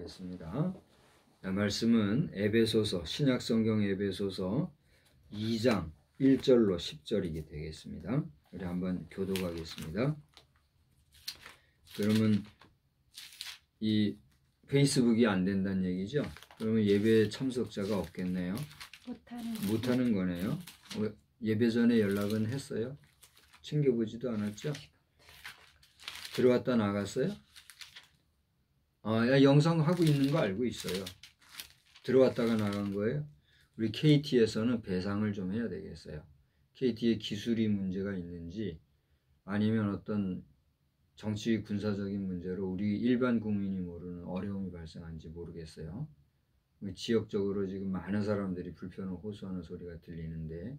하겠습니다. 말씀은 에베소서, 신약성경 에베소서 2장 1절로 10절이게 되겠습니다. 우리 한번 교독하겠습니다. 그러면 이 페이스북이 안 된다는 얘기죠? 그러면 예배 참석자가 없겠네요. 못하는 거네요. 예배 전에 연락은 했어요? 챙겨보지도 않았죠? 들어왔다 나갔어요? 영상 하고 있는 거 알고 있어요. 들어왔다가 나간 거예요. 우리 KT에서는 배상을 좀 해야 되겠어요. KT의 기술이 문제가 있는지 아니면 어떤 정치 군사적인 문제로 우리 일반 국민이 모르는 어려움이 발생한지 모르겠어요. 지역적으로 지금 많은 사람들이 불편을 호소하는 소리가 들리는데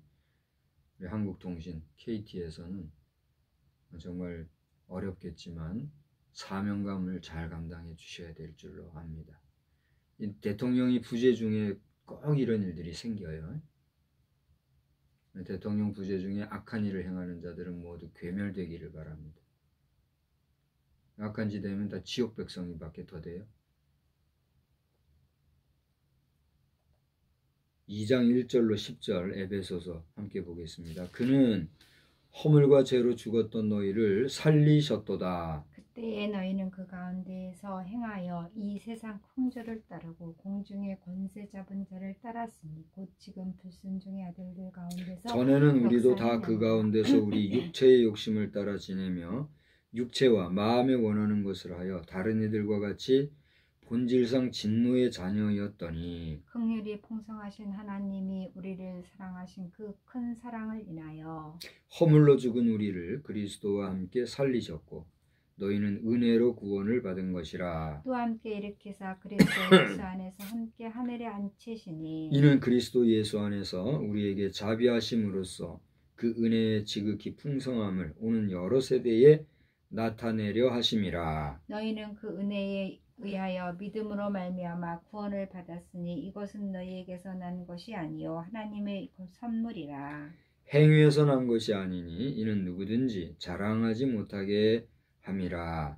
우리 한국통신 KT에서는 정말 어렵겠지만 사명감을 잘 감당해 주셔야 될 줄로 압니다. 대통령이 부재 중에 꼭 이런 일들이 생겨요. 대통령 부재 중에 악한 일을 행하는 자들은 모두 괴멸되기를 바랍니다. 악한 짓 되면 다 지옥 백성이 밖에 더 돼요. 2장 1절로 10절 에베소서 함께 보겠습니다. 그는 허물과 죄로 죽었던 너희를 살리셨도다. 그때에 너희는 그 가운데에서 행하여 이 세상 풍조를 따르고 공중의 권세 잡은 자를 따랐으니 곧 지금 불순종의 아들들 가운데서 전에는 우리도 다 그 가운데서 우리 육체의 욕심을 따라 지내며 육체와 마음에 원하는 것을 하여 다른 이들과 같이 본질상 진노의 자녀였더니 긍휼이 풍성하신 하나님이 우리를 사랑하신 그 큰 사랑을 인하여 허물로 죽은 우리를 그리스도와 함께 살리셨고 너희는 은혜로 구원을 받은 것이라. 또 함께 일으키사 그리스도 예수 안에서 함께 하늘에 앉히시니 이는 그리스도 예수 안에서 우리에게 자비하심으로써 그 은혜의 지극히 풍성함을 오는 여러 세대에 나타내려 하심이라. 너희는 그 은혜에 의하여 믿음으로 말미암아 구원을 받았으니 이것은 너희에게서 난 것이 아니요 하나님의 선물이라. 행위에서 난 것이 아니니 이는 누구든지 자랑하지 못하게 함이라.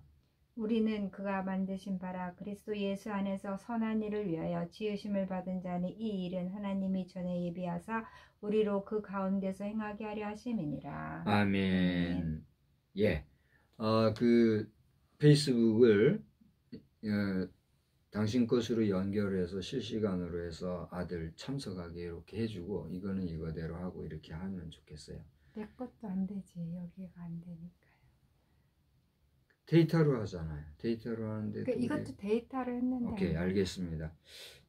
우리는 그가 만드신 바라 그리스도 예수 안에서 선한 일을 위하여 지으심을 받은 자니 이 일은 하나님이 전에 예비하사 우리로 그 가운데서 행하게 하려 하심이니라. 아멘. 예. 그 페이스북을 당신 것으로 연결해서 실시간으로 해서 아들 참석하게 이렇게 해주고 이거는 이거대로 하고 이렇게 하면 좋겠어요. 내 것도 안 되지. 여기가 안 되니까요. 데이터로 하잖아요. 데이터로 하는데 이것도 데이터로 했는데. 오케이, 알겠습니다.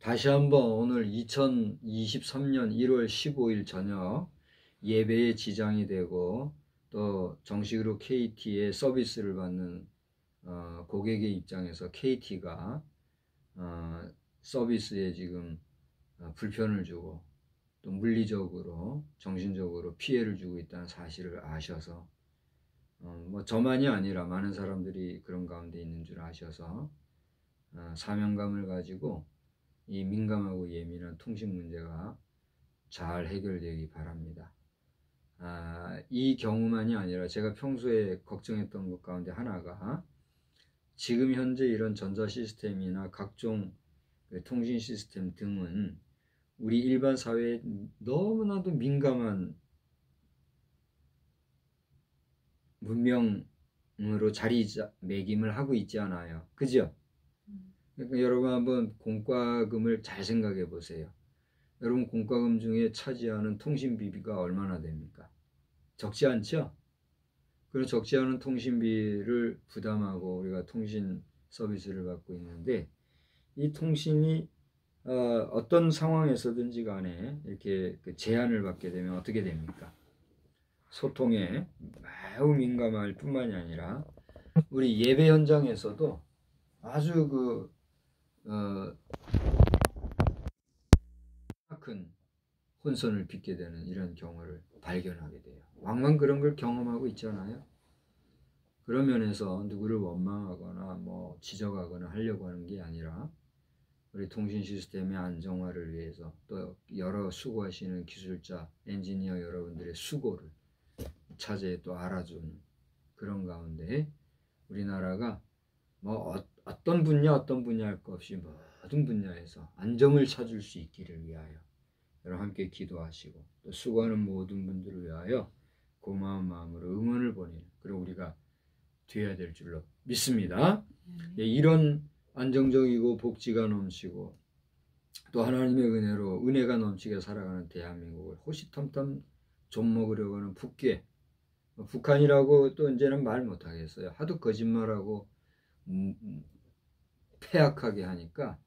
다시 한번 오늘 2023년 1월 15일 저녁 예배에 지장이 되고 또 정식으로 KT의 서비스를 받는 고객의 입장에서 KT가 서비스에 지금 불편을 주고 또 물리적으로 정신적으로 피해를 주고 있다는 사실을 아셔서 뭐 저만이 아니라 많은 사람들이 그런 가운데 있는 줄 아셔서 사명감을 가지고 이 민감하고 예민한 통신 문제가 잘 해결되기 바랍니다. 이 경우만이 아니라 제가 평소에 걱정했던 것 가운데 하나가 지금 현재 이런 전자 시스템이나 각종 통신 시스템 등은 우리 일반 사회에 너무나도 민감한 문명으로 자리매김을 하고 있지 않아요. 그죠? 그러니까 여러분 한번 공과금을 잘 생각해 보세요. 여러분 공과금 중에 차지하는 통신비가 얼마나 됩니까? 적지 않죠? 그런 적지 않은 통신비를 부담하고 우리가 통신 서비스를 받고 있는데 이 통신이 어떤 상황에서든지 간에 이렇게 제한을 받게 되면 어떻게 됩니까? 소통에 매우 민감할 뿐만이 아니라 우리 예배 현장에서도 아주 큰 혼선을 빚게 되는 이런 경우를 발견하게 돼요. 왕왕 그런 걸 경험하고 있잖아요. 그런 면에서 누구를 원망하거나 뭐 지적하거나 하려고 하는 게 아니라 우리 통신 시스템의 안정화를 위해서 또 여러 수고하시는 기술자, 엔지니어 여러분들의 수고를 차제에 또 알아주는 그런 가운데 우리나라가 뭐 어떤 분야 할 것 없이 모든 분야에서 안정을 찾을 수 있기를 위하여 여러분 함께 기도하시고 또 수고하는 모든 분들을 위하여 고마운 마음으로 응원을 보내는 그런 우리가 되어야 될 줄로 믿습니다. 예, 이런 안정적이고 복지가 넘치고 또 하나님의 은혜로 은혜가 넘치게 살아가는 대한민국을 호시탐탐 좀먹으려고 하는 북한이라고 또 이제는 말 못하겠어요. 하도 거짓말하고 폐악하게 하니까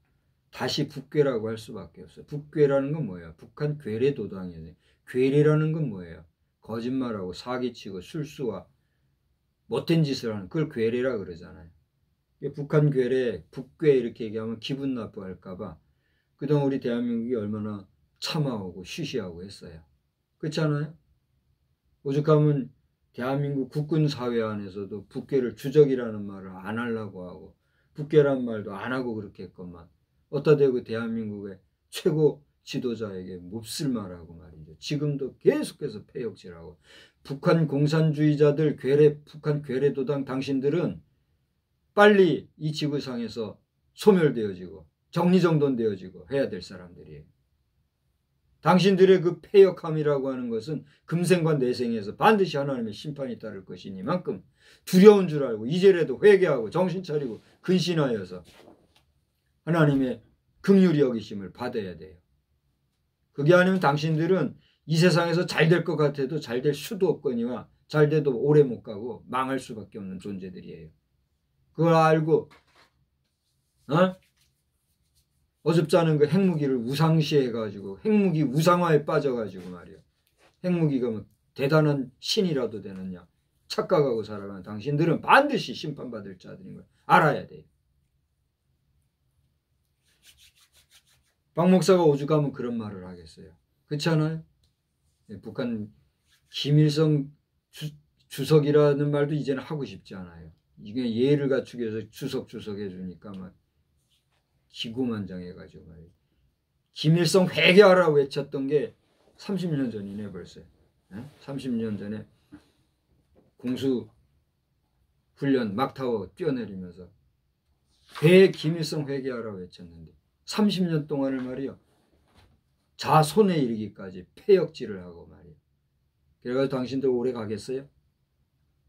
다시 북괴라고 할 수밖에 없어요. 북괴라는 건 뭐예요? 북한 괴뢰 도당이에요. 괴뢰라는 건 뭐예요? 거짓말하고 사기치고 술수와 못된 짓을 하는 그걸 괴뢰라 그러잖아요. 북한 괴뢰, 북괴 이렇게 얘기하면 기분 나빠할까 봐 그동안 우리 대한민국이 얼마나 참아오고 쉬쉬하고 했어요. 그렇지 않아요? 오죽하면 대한민국 국군 사회 안에서도 북괴를 주적이라는 말을 안 하려고 하고 북괴란 말도 안 하고 그렇게 했건만 어디다 대고 대한민국의 최고 지도자에게 몹쓸 말하고 말이죠. 지금도 계속해서 폐역질하고 북한 공산주의자들 북한 괴뢰도당 당신들은 빨리 이 지구상에서 소멸되어지고 정리정돈되어지고 해야 될 사람들이에요. 당신들의 그 폐역함이라고 하는 것은 금생과 내생에서 반드시 하나님의 심판이 따를 것이니만큼 두려운 줄 알고 이제라도 회개하고 정신 차리고 근신하여서 하나님의 긍휼히 여기심을 받아야 돼요. 그게 아니면 당신들은 이 세상에서 잘 될 것 같아도 잘 될 수도 없거니와 잘 돼도 오래 못 가고 망할 수밖에 없는 존재들이에요. 그걸 알고 어줍지 않은 그 핵무기를 우상시해가지고 핵무기 우상화에 빠져가지고 말이야. 핵무기가 뭐 대단한 신이라도 되느냐 착각하고 살아가는 당신들은 반드시 심판받을 자들인 걸 알아야 돼요. 박 목사가 오죽하면 그런 말을 하겠어요. 그렇지 않아요? 북한 김일성 주석이라는 말도 이제는 하고 싶지 않아요. 이게 예를 갖추기 위해서 주석 해주니까 막 기고만장해가지고 말이에요. 김일성 회개하라고 외쳤던 게 30년 전이네 벌써. 30년 전에 공수훈련 막타워 뛰어내리면서 김일성 회개하라고 외쳤는데 30년 동안을 말이요. 자손에 이르기까지 폐역질을 하고 말이에요. 그래가지고 당신들 오래 가겠어요?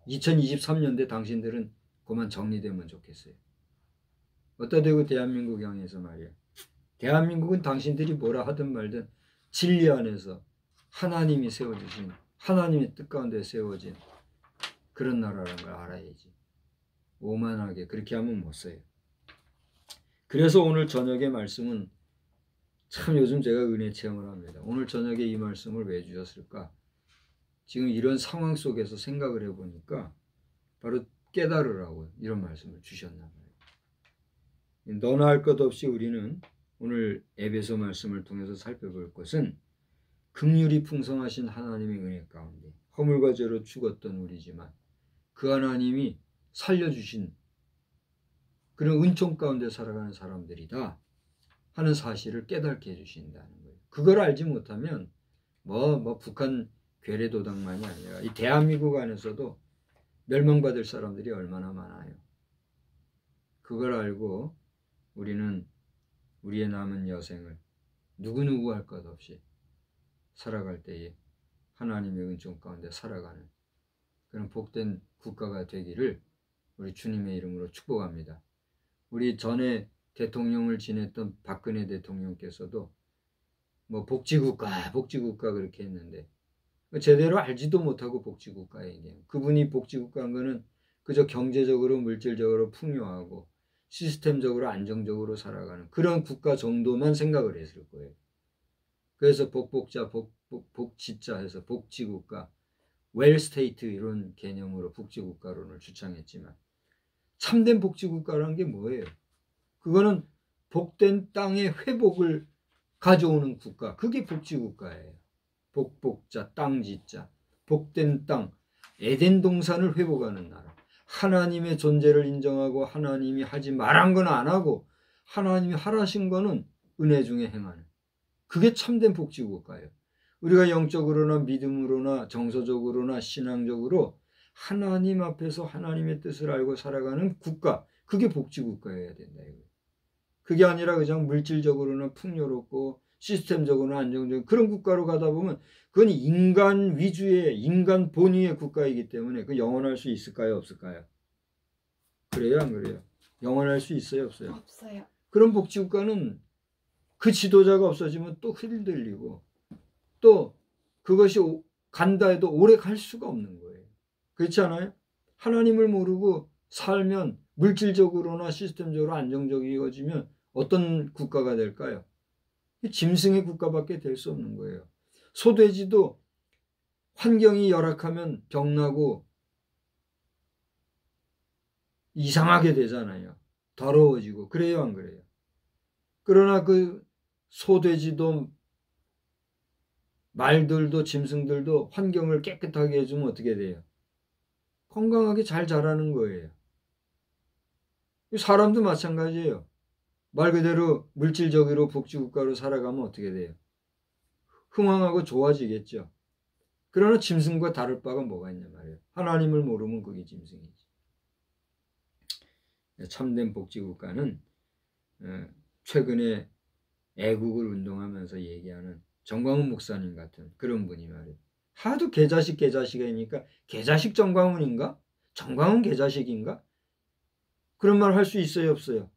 2023년대 당신들은 그만 정리되면 좋겠어요. 어디다 대고 대한민국 향해서 말이에요. 대한민국은 당신들이 뭐라 하든 말든 진리 안에서 하나님이 세워주신 하나님의 뜻 가운데 세워진 그런 나라라는 걸 알아야지. 오만하게 그렇게 하면 못 써요. 그래서 오늘 저녁의 말씀은 참 요즘 제가 은혜 체험을 합니다. 오늘 저녁에 이 말씀을 왜 주셨을까? 지금 이런 상황 속에서 생각을 해보니까 바로 깨달으라고 이런 말씀을 주셨나 봐요. 너나 할 것 없이 우리는 오늘 에베소 말씀을 통해서 살펴볼 것은 긍휼이 풍성하신 하나님의 은혜 가운데 허물과 죄로 죽었던 우리지만 그 하나님이 살려주신 그런 은총 가운데 살아가는 사람들이다 하는 사실을 깨닫게 해주신다는 거예요. 그걸 알지 못하면 북한 괴뢰도당만이 아니라 이 대한민국 안에서도 멸망받을 사람들이 얼마나 많아요. 그걸 알고 우리는 우리의 남은 여생을 누구누구 할 것 없이 살아갈 때에 하나님의 은총 가운데 살아가는 그런 복된 국가가 되기를 우리 주님의 이름으로 축복합니다. 우리 전에 대통령을 지냈던 박근혜 대통령께서도 뭐 복지국가 그렇게 했는데 제대로 알지도 못하고 복지국가 얘기해요. 그분이 복지국가인 거는 그저 경제적으로 물질적으로 풍요하고 시스템적으로 안정적으로 살아가는 그런 국가 정도만 생각을 했을 거예요. 그래서 복지자 해서 복지국가, 웰스테이트 이런 개념으로 복지국가론을 주창했지만 참된 복지국가라는 게 뭐예요? 그거는 복된 땅의 회복을 가져오는 국가, 그게 복지국가예요. 복자, 땅지자, 복된 땅, 에덴 동산을 회복하는 나라. 하나님의 존재를 인정하고 하나님이 하지 말한 건 안 하고 하나님이 하라신 거는 은혜 중에 행하는. 그게 참된 복지국가예요. 우리가 영적으로나 믿음으로나 정서적으로나 신앙적으로 하나님 앞에서 하나님의 뜻을 알고 살아가는 국가, 그게 복지국가여야 된다 이거예요. 그게 아니라 그냥 물질적으로는 풍요롭고 시스템적으로는 안정적인 그런 국가로 가다 보면 그건 인간 위주의 인간 본위의 국가이기 때문에 그 영원할 수 있을까요? 없을까요? 그래요? 안 그래요? 영원할 수 있어요? 없어요? 없어요. 그런 복지국가는 그 지도자가 없어지면 또 흔들리고 또 그것이 간다 해도 오래 갈 수가 없는 거예요. 그렇지 않아요? 하나님을 모르고 살면 물질적으로나 시스템적으로 안정적이어지면 어떤 국가가 될까요? 짐승의 국가밖에 될 수 없는 거예요. 소돼지도 환경이 열악하면 병나고 이상하게 되잖아요. 더러워지고 그래요 안 그래요? 그러나 그 소돼지도 말들도 짐승들도 환경을 깨끗하게 해주면 어떻게 돼요? 건강하게 잘 자라는 거예요. 사람도 마찬가지예요. 말 그대로 물질적으로 복지국가로 살아가면 어떻게 돼요? 흥황하고 좋아지겠죠. 그러나 짐승과 다를 바가 뭐가 있냐 말이에요. 하나님을 모르면 그게 짐승이지. 참된 복지국가는 최근에 애국을 운동하면서 얘기하는 정광훈 목사님 같은 그런 분이 말이에요. 하도 개자식이니까 개자식 정광훈인가? 정광훈 개자식인가? 그런 말 할 수 있어요 없어요?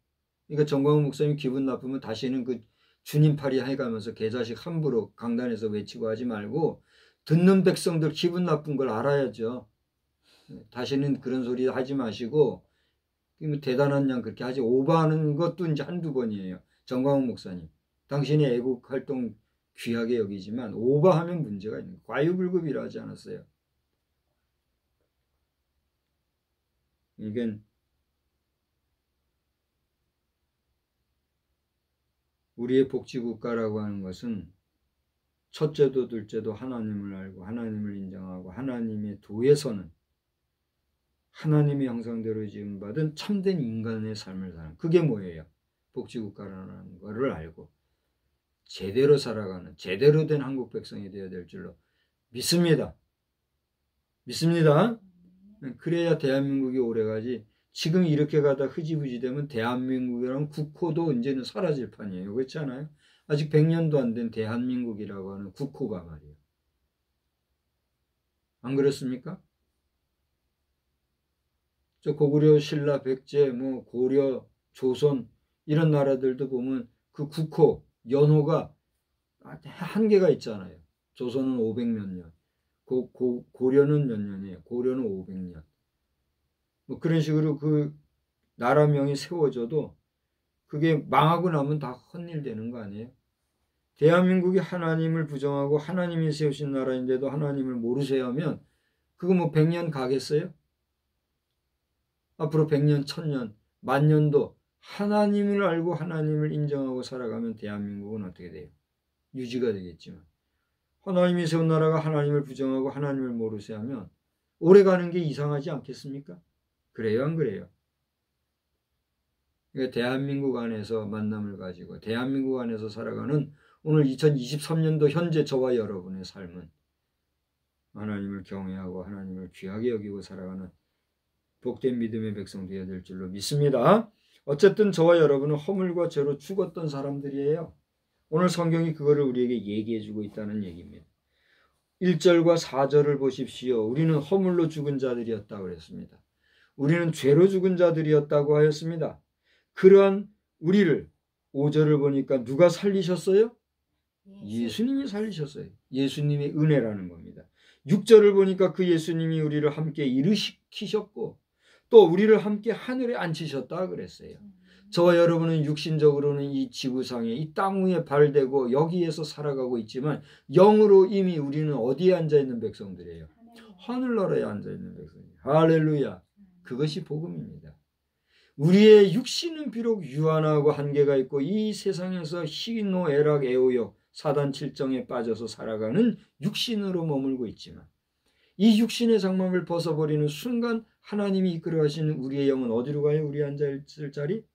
그러니까 정광훈 목사님 기분 나쁘면 다시는 그 주님 팔이 해가면서 개자식 함부로 강단에서 외치고 하지 말고 듣는 백성들 기분 나쁜 걸 알아야죠. 다시는 그런 소리 하지 마시고 대단한 양 그렇게 하지 오버하는 것도 이제 한두 번이에요. 정광훈 목사님 당신의 애국 활동 귀하게 여기지만 오버하면 문제가 있는 과유불급이라 하지 않았어요. 이건 우리의 복지국가라고 하는 것은 첫째도 둘째도 하나님을 알고 하나님을 인정하고 하나님의 도에 서는 하나님의 형상대로 지음받은 참된 인간의 삶을 사는 그게 뭐예요? 복지국가라는 것을 알고 제대로 살아가는 제대로 된 한국 백성이 되어야 될 줄로 믿습니다. 믿습니다. 그래야 대한민국이 오래가지 지금 이렇게 가다 흐지부지 되면 대한민국이랑 국호도 이제는 사라질 판이에요. 그렇지 않아요? 아직 100년도 안 된 대한민국이라고 하는 국호가 말이에요. 안 그렇습니까? 저 고구려, 신라, 백제, 뭐 고려, 조선 이런 나라들도 보면 그 국호, 연호가 한계가 있잖아요. 조선은 500몇 년, 고려는 몇 년이에요? 고려는 500년. 뭐 그런 식으로 그 나라명이 세워져도 그게 망하고 나면 다 헛일 되는 거 아니에요? 대한민국이 하나님을 부정하고 하나님이 세우신 나라인데도 하나님을 모르세요 하면 그거 뭐 100년 가겠어요? 앞으로 100년, 1000년, 만년도 하나님을 알고 하나님을 인정하고 살아가면 대한민국은 어떻게 돼요? 유지가 되겠지만 하나님이 세운 나라가 하나님을 부정하고 하나님을 모르세요 하면 오래가는 게 이상하지 않겠습니까? 그래요 안 그래요? 그러니까 대한민국 안에서 만남을 가지고 대한민국 안에서 살아가는 오늘 2023년도 현재 저와 여러분의 삶은 하나님을 경외하고 하나님을 귀하게 여기고 살아가는 복된 믿음의 백성 되어야 될 줄로 믿습니다. 어쨌든 저와 여러분은 허물과 죄로 죽었던 사람들이에요. 오늘 성경이 그거를 우리에게 얘기해 주고 있다는 얘기입니다. 1절과 4절을 보십시오. 우리는 허물로 죽은 자들이었다고 그랬습니다. 우리는 죄로 죽은 자들이었다고 하였습니다. 그러한 우리를 5절을 보니까 누가 살리셨어요? 예수님이 살리셨어요. 예수님의 은혜라는 겁니다. 6절을 보니까 그 예수님이 우리를 함께 일으키셨고 또 우리를 함께 하늘에 앉히셨다 그랬어요. 저와 여러분은 육신적으로는 이 지구상에 이 땅 위에 발대고 여기에서 살아가고 있지만 영으로 이미 우리는 어디에 앉아있는 백성들이에요? 하늘나라에 앉아있는 백성이에요. 할렐루야. 그것이 복음입니다. 우리의 육신은 비록 유한하고 한계가 있고 이 세상에서 희노 애락 애오욕 사단 칠정에 빠져서 살아가는 육신으로 머물고 있지만 이 육신의 장막을 벗어버리는 순간 하나님이 이끌어 가시는 우리의 영은 어디로 가요? 우리 앉아있을 자리?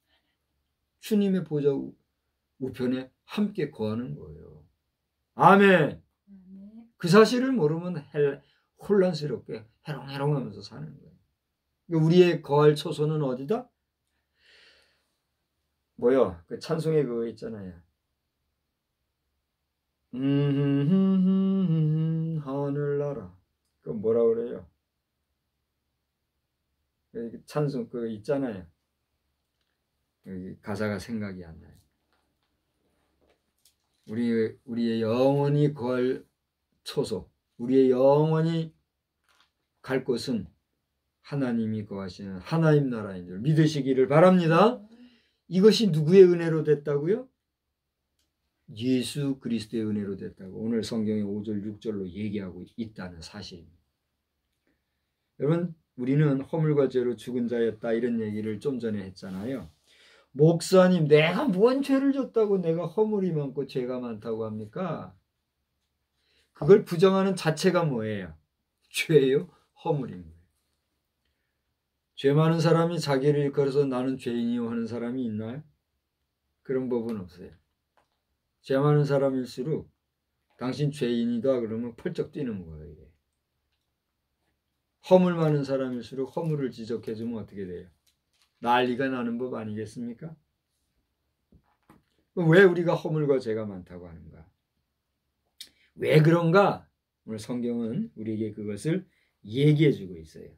주님의 보좌 우편에 함께 거하는 거예요. 아멘. 그 사실을 모르면 혼란스럽게 해롱해롱하면서 사는 거예요. 우리의 거할 처소는 어디다? 뭐요? 그 찬송에 그거 있잖아요. 하늘나라. 그 뭐라 그래요? 그 찬송 그거 있잖아요. 여기 가사가 생각이 안 나요. 우리의 영원히 거할 초소, 우리의 영원히 갈 곳은 하나님이 거하시는 하나님 나라인 줄 믿으시기를 바랍니다. 이것이 누구의 은혜로 됐다고요? 예수 그리스도의 은혜로 됐다고 오늘 성경의 5절 6절로 얘기하고 있다는 사실입니다. 여러분, 우리는 허물과 죄로 죽은 자였다 이런 얘기를 좀 전에 했잖아요. 목사님, 내가 뭔 죄를 졌다고 내가 허물이 많고 죄가 많다고 합니까? 그걸 부정하는 자체가 뭐예요? 죄예요? 허물인 거예요. 죄 많은 사람이 자기를 일컬어서 나는 죄인이요 하는 사람이 있나요? 그런 법은 없어요. 죄 많은 사람일수록 당신 죄인이다 그러면 펄쩍 뛰는 거예요. 이게. 허물 많은 사람일수록 허물을 지적해주면 어떻게 돼요? 난리가 나는 법 아니겠습니까? 왜 우리가 허물과 죄가 많다고 하는가? 왜 그런가? 오늘 성경은 우리에게 그것을 얘기해주고 있어요.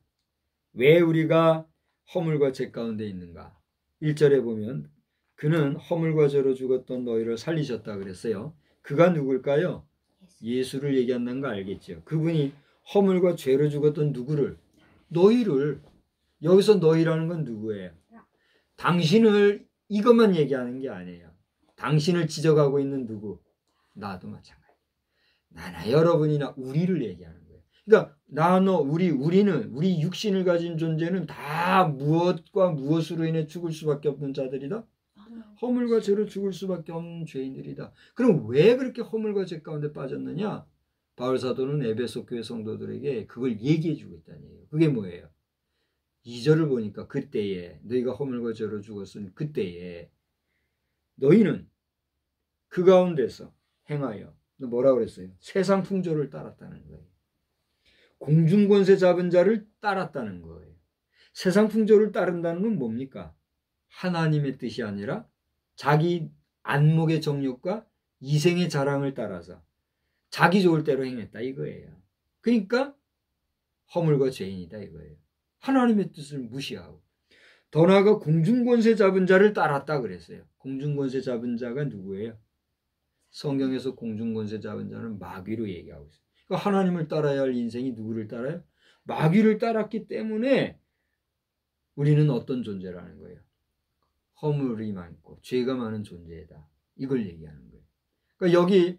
왜 우리가 허물과 죄 가운데 있는가? 1절에 보면 그는 허물과 죄로 죽었던 너희를 살리셨다 그랬어요. 그가 누굴까요? 예수를 얘기한다는 거 알겠죠? 그분이 허물과 죄로 죽었던 누구를? 너희를. 여기서 너희라는 건 누구예요? 당신을 이것만 얘기하는 게 아니에요. 당신을 지적하고 있는 누구? 나도 마찬가지. 나나 여러분이나 우리를 얘기하는 거예요. 그러니까 나, 너, 우리는 우리 육신을 가진 존재는 다 무엇과 무엇으로 인해 죽을 수밖에 없는 자들이다. 허물과 죄로 죽을 수밖에 없는 죄인들이다. 그럼 왜 그렇게 허물과 죄 가운데 빠졌느냐? 바울 사도는 에베소 교회 성도들에게 그걸 얘기해 주고 있다는 얘기예요. 그게 뭐예요? 2절을 보니까 그때에 너희가 허물과 죄로 죽었으니 그때에 너희는 그 가운데서 행하여 뭐라고 그랬어요? 세상 풍조를 따랐다는 거예요. 공중권세 잡은 자를 따랐다는 거예요. 세상 풍조를 따른다는 건 뭡니까? 하나님의 뜻이 아니라 자기 안목의 정욕과 이생의 자랑을 따라서 자기 좋을 대로 행했다 이거예요. 그러니까 허물과 죄인이다 이거예요. 하나님의 뜻을 무시하고 더 나아가 공중권세 잡은 자를 따랐다 그랬어요. 공중권세 잡은 자가 누구예요? 성경에서 공중권세 잡은 자는 마귀로 얘기하고 있어요. 그러니까 하나님을 따라야 할 인생이 누구를 따라요? 마귀를 따랐기 때문에 우리는 어떤 존재라는 거예요? 허물이 많고 죄가 많은 존재다. 이걸 얘기하는 거예요. 그러니까 여기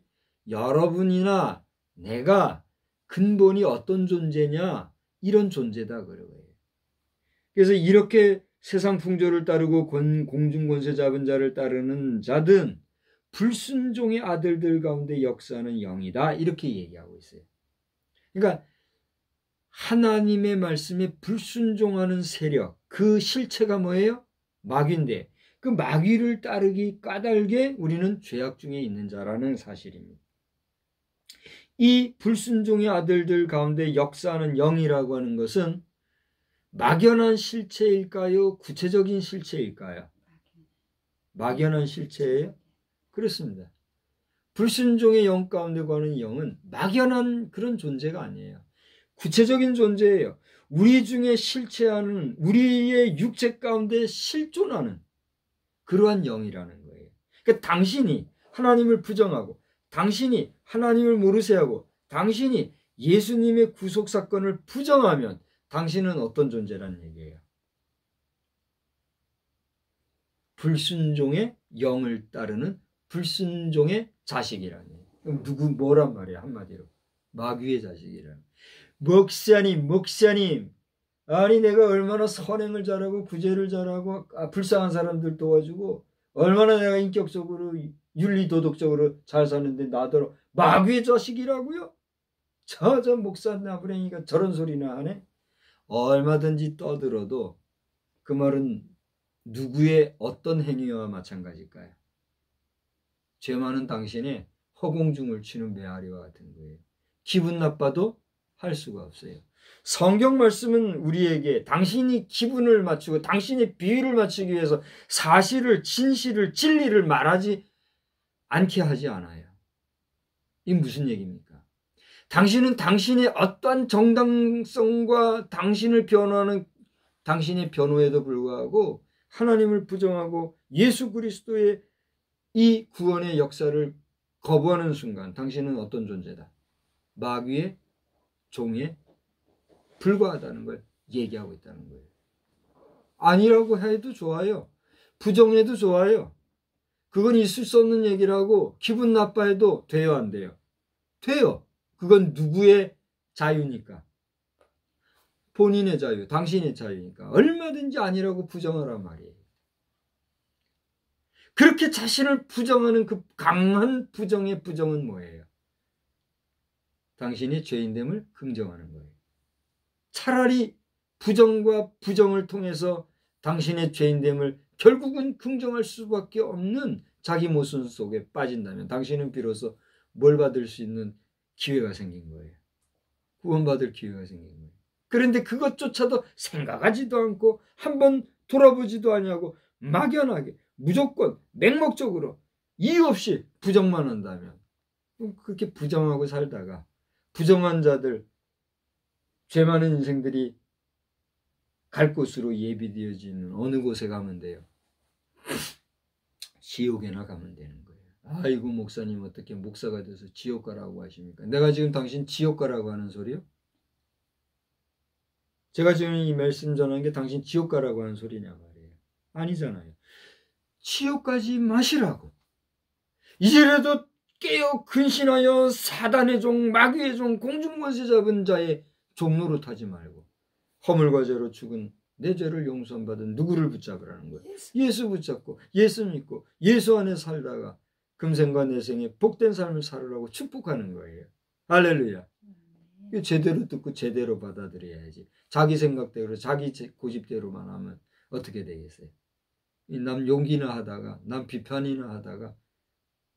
여러분이나 내가 근본이 어떤 존재냐? 이런 존재다 그런 거예요. 그래서 이렇게 세상 풍조를 따르고 공중권세 잡은 자를 따르는 자든 불순종의 아들들 가운데 역사하는 영이다. 이렇게 얘기하고 있어요. 그러니까 하나님의 말씀에 불순종하는 세력, 그 실체가 뭐예요? 마귀인데 그 마귀를 따르기 까닭에 우리는 죄악 중에 있는 자라는 사실입니다. 이 불순종의 아들들 가운데 역사하는 영이라고 하는 것은 막연한 실체일까요? 구체적인 실체일까요? 막연한 실체예요? 그렇습니다. 불순종의 영 가운데 거하는 영은 막연한 그런 존재가 아니에요. 구체적인 존재예요. 우리 중에 실체하는 우리의 육체 가운데 실존하는 그러한 영이라는 거예요. 그러니까 당신이 하나님을 부정하고 당신이 하나님을 모르세하고 당신이 예수님의 구속사건을 부정하면 당신은 어떤 존재라는 얘기예요? 불순종의 영을 따르는 불순종의 자식이라는 얘기예요. 그럼 누구 뭐란 말이야 한마디로? 마귀의 자식이라는. 목사님 아니 내가 얼마나 선행을 잘하고 구제를 잘하고 불쌍한 사람들 도와주고 얼마나 내가 인격적으로 윤리도덕적으로 잘 사는데 나더러 마귀의 자식이라고요? 저 목사 나부랭이가 저런 소리나 하네? 얼마든지 떠들어도 그 말은 누구의 어떤 행위와 마찬가지일까요? 죄 많은 당신의 허공중을 치는 메아리와 같은 거예요. 기분 나빠도 할 수가 없어요. 성경 말씀은 우리에게 당신이 기분을 맞추고 당신의 비위를 맞추기 위해서 사실을, 진실을, 진리를 말하지 않게 하지 않아요. 이게 무슨 얘기입니까? 당신은 당신의 어떠한 정당성과 당신을 변호하는 당신의 변호에도 불구하고 하나님을 부정하고 예수 그리스도의 이 구원의 역사를 거부하는 순간 당신은 어떤 존재다? 마귀의 종에 불과하다는 걸 얘기하고 있다는 거예요. 아니라고 해도 좋아요. 부정해도 좋아요. 그건 있을 수 없는 얘기라고 기분 나빠해도 돼요, 안 돼요? 돼요. 그건 누구의 자유니까? 본인의 자유, 당신의 자유니까. 얼마든지 아니라고 부정하란 말이에요. 그렇게 자신을 부정하는 그 강한 부정의 부정은 뭐예요? 당신이 죄인됨을 긍정하는 거예요. 차라리 부정과 부정을 통해서 당신의 죄인됨을 결국은 긍정할 수밖에 없는 자기 모순 속에 빠진다면 당신은 비로소 뭘 받을 수 있는 기회가 생긴 거예요. 구원받을 기회가 생긴 거예요. 그런데 그것조차도 생각하지도 않고 한번 돌아보지도 아니하고 막연하게 무조건 맹목적으로 이유 없이 부정만 한다면 그렇게 부정하고 살다가 부정한 자들, 죄 많은 인생들이 갈 곳으로 예비되어지는 어느 곳에 가면 돼요? 지옥에나 가면 되는 거예요. 아이고 목사님 어떻게 목사가 돼서 지옥 가라고 하십니까? 내가 지금 당신 지옥 가라고 하는 소리요? 제가 지금 이 말씀 전한 게 당신 지옥 가라고 하는 소리냐 말이에요. 아니잖아요. 지옥 가지 마시라고. 이제라도 깨어 근신하여 사단의 종, 마귀의 종, 공중권세 잡은 자의 종로로 타지 말고 허물과 죄로 죽은 내 죄를 용서받은 누구를 붙잡으라는 거예요. 예수 붙잡고 예수 믿고 예수 안에 살다가 금생과 내생에 복된 삶을 살으라고 축복하는 거예요. 할렐루야. 제대로 듣고 제대로 받아들여야지. 자기 생각대로 자기 고집대로만 하면 어떻게 되겠어요? 남 용기나 하다가 남 비판이나 하다가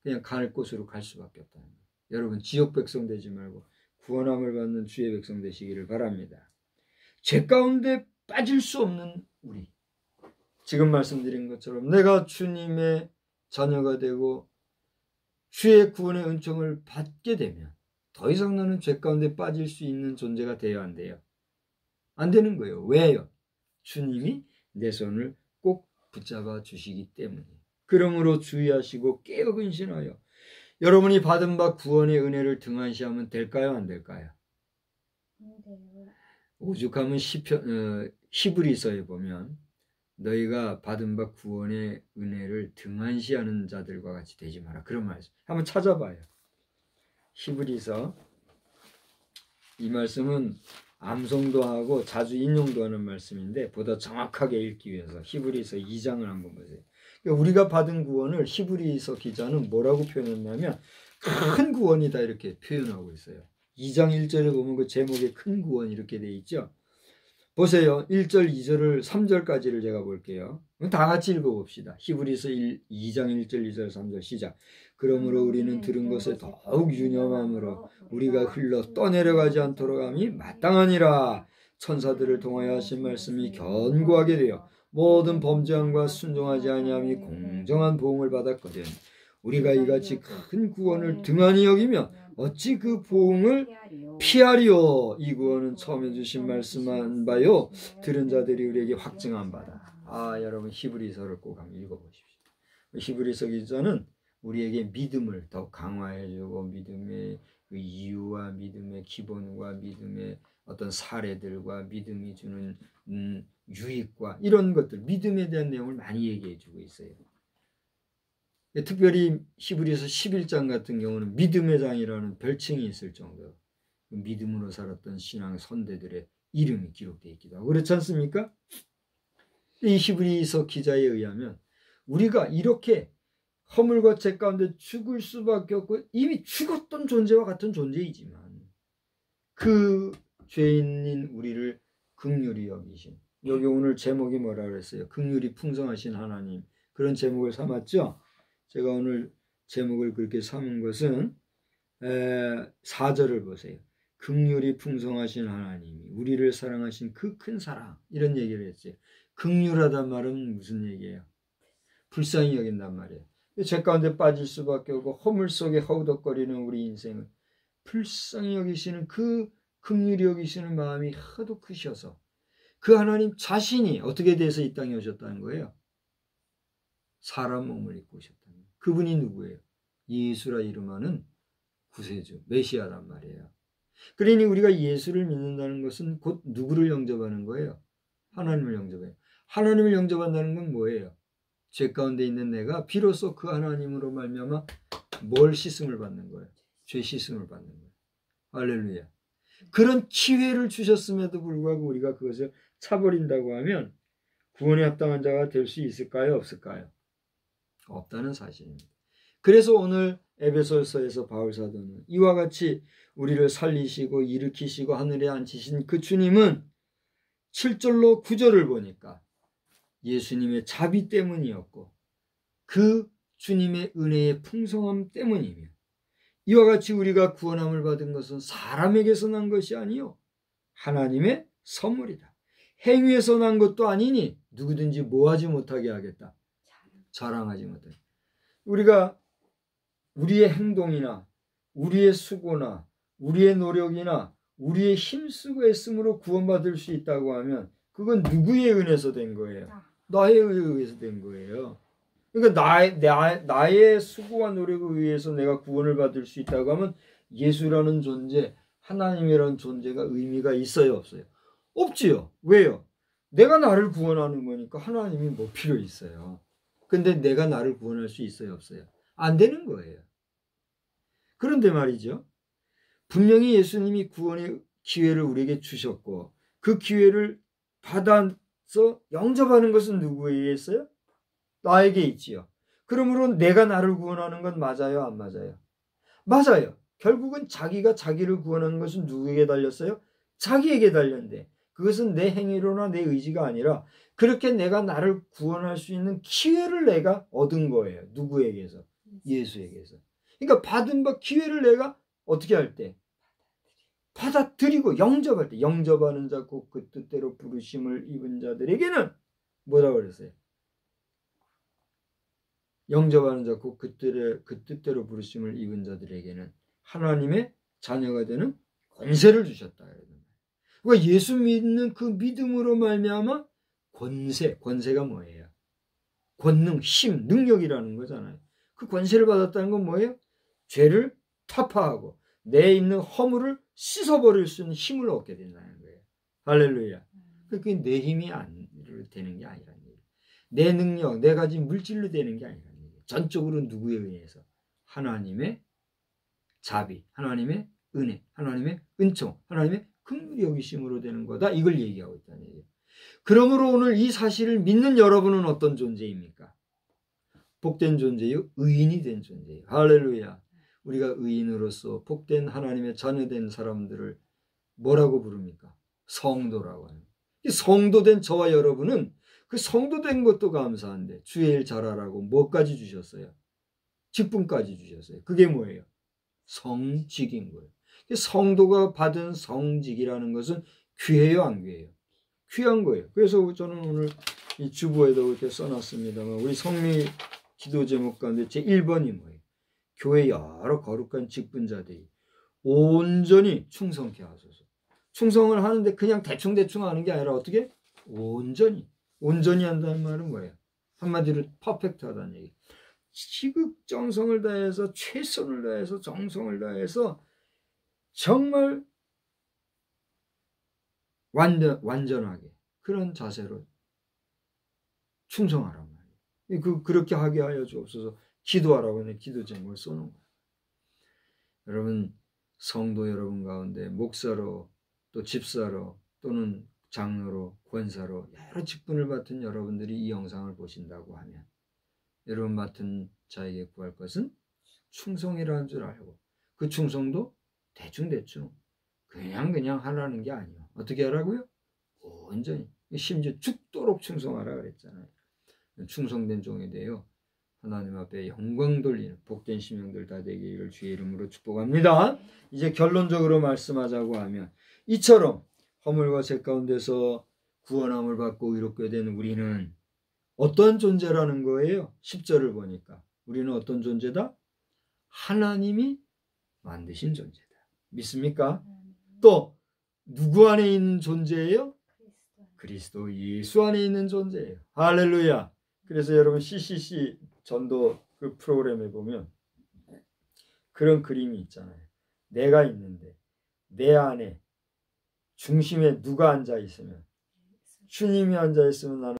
그냥 갈 곳으로 갈 수밖에 없다는 거예요. 여러분 지옥 백성 되지 말고 구원함을 받는 주의 백성 되시기를 바랍니다. 죄 가운데 빠질 수 없는 우리, 지금 말씀드린 것처럼 내가 주님의 자녀가 되고 주의 구원의 은총을 받게 되면 더 이상 나는 죄 가운데 빠질 수 있는 존재가 돼야 안 돼요? 안 되는 거예요. 왜요? 주님이 내 손을 꼭 붙잡아 주시기 때문에. 그러므로 주의하시고 깨어 근신하여 여러분이 받은 바 구원의 은혜를 등한시하면 될까요? 안 될까요? 오죽하면 히브리서에 보면 너희가 받은 바 구원의 은혜를 등한시하는 자들과 같이 되지 마라. 그런 말씀 한번 찾아봐요. 히브리서, 이 말씀은 암송도 하고 자주 인용도 하는 말씀인데 보다 정확하게 읽기 위해서 히브리서 2장을 한번 보세요. 우리가 받은 구원을 히브리서 기자는 뭐라고 표현했냐면 큰 구원이다 이렇게 표현하고 있어요. 2장 1절에 보면 그 제목에 큰 구원 이렇게 돼 있죠. 보세요. 1절 2절을 3절까지를 제가 볼게요. 다 같이 읽어봅시다. 히브리서 2장 1절 2절 3절 시작. 그러므로 우리는 들은 것에 더욱 유념함으로 우리가 흘러 떠내려가지 않도록 함이 마땅하니라. 천사들을 통하여 하신 말씀이 견고하게 되어 모든 범죄함과 순종하지 아니함이 공정한 보응을 받았거든. 우리가 이같이 큰 구원을 등한히 여기면 어찌 그 보응을 피하리요. 이 구원은 처음에 주신 말씀한 바요 들은 자들이 우리에게 확증한 바다. 여러분 히브리서를 꼭 한번 읽어보십시오. 히브리서 기자는 우리에게 믿음을 더 강화해주고 믿음의 그 이유와 믿음의 기본과 믿음의 어떤 사례들과 믿음이 주는 유익과 이런 것들, 믿음에 대한 내용을 많이 얘기해주고 있어요. 특별히 히브리서 11장 같은 경우는 믿음의 장이라는 별칭이 있을 정도로 믿음으로 살았던 신앙 선대들의 이름이 기록되어 있기도 하고 그렇지 않습니까? 이 히브리서 기자에 의하면 우리가 이렇게 허물과 죄 가운데 죽을 수밖에 없고 이미 죽었던 존재와 같은 존재이지만 그 죄인인 우리를 긍휼히 여기신, 여기 오늘 제목이 뭐라 그랬어요? 긍휼이 풍성하신 하나님, 그런 제목을 삼았죠. 제가 오늘 제목을 그렇게 삼은 것은 4절을 보세요. 긍휼이 풍성하신 하나님이 우리를 사랑하신 그 큰 사랑, 이런 얘기를 했어요. 긍휼하단 말은 무슨 얘기예요? 불쌍히 여긴단 말이에요. 죄 가운데 빠질 수밖에 없고 허물 속에 허우덕거리는 우리 인생을 불쌍히 여기시는 그 긍휼히 여기시는 마음이 하도 크셔서 그 하나님 자신이 어떻게 돼서 이 땅에 오셨다는 거예요? 사람 몸을 입고 오셨다는 거예요. 그분이 누구예요? 예수라 이름하는 구세주, 메시아란 말이에요. 그러니 우리가 예수를 믿는다는 것은 곧 누구를 영접하는 거예요? 하나님을 영접해요. 하나님을 영접한다는 건 뭐예요? 죄 가운데 있는 내가 비로소 그 하나님으로 말미암아 뭘 씻음을 받는 거예요? 죄 씻음을 받는 거예요. 할렐루야. 그런 기회를 주셨음에도 불구하고 우리가 그것을 차버린다고 하면 구원에 합당한 자가 될 수 있을까요? 없을까요? 없다는 사실입니다. 그래서 오늘 에베소서에서 바울 사도는 이와 같이 우리를 살리시고 일으키시고 하늘에 앉히신 그 주님은 7절로 9절을 보니까 예수님의 자비 때문이었고 그 주님의 은혜의 풍성함 때문이며 이와 같이 우리가 구원함을 받은 것은 사람에게서 난 것이 아니요 하나님의 선물이다. 행위에서 난 것도 아니니 누구든지 뭐하지 못하게 하겠다. 자랑하지 못하게. 우리가 우리의 행동이나 우리의 수고나 우리의 노력이나 우리의 힘쓰고 애씀으로 구원받을 수 있다고 하면 그건 누구의 은혜에서 된 거예요? 나에 의해서 된 거예요. 그러니까 나의 수고와 노력에 의해서 내가 구원을 받을 수 있다고 하면 예수라는 존재, 하나님이라는 존재가 의미가 있어요, 없어요? 없지요. 왜요? 내가 나를 구원하는 거니까 하나님이 뭐 필요 있어요. 근데 내가 나를 구원할 수 있어요, 없어요? 안 되는 거예요. 그런데 말이죠. 분명히 예수님이 구원의 기회를 우리에게 주셨고 그 기회를 받아서 영접하는 것은 누구에 의했어요? 나에게 있지요. 그러므로 내가 나를 구원하는 건 맞아요, 안 맞아요? 맞아요. 결국은 자기가 자기를 구원하는 것은 누구에게 달렸어요? 자기에게 달렸는데 그것은 내 행위로나 내 의지가 아니라 그렇게 내가 나를 구원할 수 있는 기회를 내가 얻은 거예요. 누구에게서? 예수에게서. 그러니까 받은 바 기회를 내가 어떻게 할 때? 받아들이고 영접할 때. 영접하는 자 곧 그 뜻대로 부르심을 입은 자들에게는 뭐라고 그랬어요? 영접하는 자 곧 그 뜻대로 부르심을 입은 자들에게는 하나님의 자녀가 되는 권세를 주셨다. 그러니까 예수 믿는 그 믿음으로 말미암아 권세가 뭐예요? 권능, 힘, 능력이라는 거잖아요. 그 권세를 받았다는 건 뭐예요? 죄를 타파하고 내 있는 허물을 씻어버릴 수 있는 힘을 얻게 된다는 거예요. 할렐루야. 그게 내 힘이 되는 게 아니라는 거예요. 내 능력, 내 가진 물질로 되는 게 아니라는 거예요. 전적으로 누구에 의해서? 하나님의 자비, 하나님의 은혜, 하나님의 은총, 하나님의 긍휼히 여기심으로 되는 거다. 이걸 얘기하고 있다는 얘기예요. 그러므로 오늘 이 사실을 믿는 여러분은 어떤 존재입니까? 복된 존재요, 의인이 된 존재예요. 할렐루야. 우리가 의인으로서 복된 하나님의 자녀된 사람들을 뭐라고 부릅니까? 성도라고 해요. 성도된 저와 여러분은 그 성도된 것도 감사한데 주의 일 잘하라고 뭐까지 주셨어요? 직분까지 주셨어요. 그게 뭐예요? 성직인 거예요. 성도가 받은 성직이라는 것은 귀해요, 안 귀해요? 귀한 거예요. 그래서 저는 오늘 이 주보에도 이렇게 써놨습니다만 우리 성미 기도 제목 가운데 제 1번이 뭐예요? 교회 여러 거룩한 직분자들이 온전히 충성케 하소서. 충성을 하는데 그냥 대충대충 하는 게 아니라 어떻게? 온전히 한다는 말은 뭐예요? 한마디로 퍼펙트하다는 얘기. 지극정성을 다해서 최선을 다해서 정성을 다해서 정말 완전하게 그런 자세로 충성하란 말이에요. 그렇게 하게 하여 주옵소서. 기도하라고 하는 기도 제목을 써놓은 거예요. 여러분, 성도 여러분 가운데 목사로 또 집사로 또는 장로로 권사로 여러 직분을 맡은 여러분들이 이 영상을 보신다고 하면 여러분 맡은 자에게 구할 것은 충성이라는 줄 알고 그 충성도 대충 그냥 하라는 게 아니에요. 어떻게 하라고요? 온전히, 심지어 죽도록 충성하라 그랬잖아요. 충성된 종이 되어 하나님 앞에 영광 돌리는 복된 심령들 다 되기를 주의 이름으로 축복합니다. 이제 결론적으로 말씀하자고 하면 이처럼 허물과 죄 가운데서 구원함을 받고 의롭게 된 우리는 어떤 존재라는 거예요? 10절을 보니까 우리는 어떤 존재다? 하나님이 만드신 존재다. 믿습니까? 또 누구 안에 있는 존재예요? 그리스도 예수 안에 있는 존재예요. 할렐루야. 그래서 여러분 CCC 전도 그 프로그램에 보면 그런 그림이 있잖아요. 내가 있는데 내 안에 중심에 누가 앉아 있으면 주님이 앉아 있으면 나는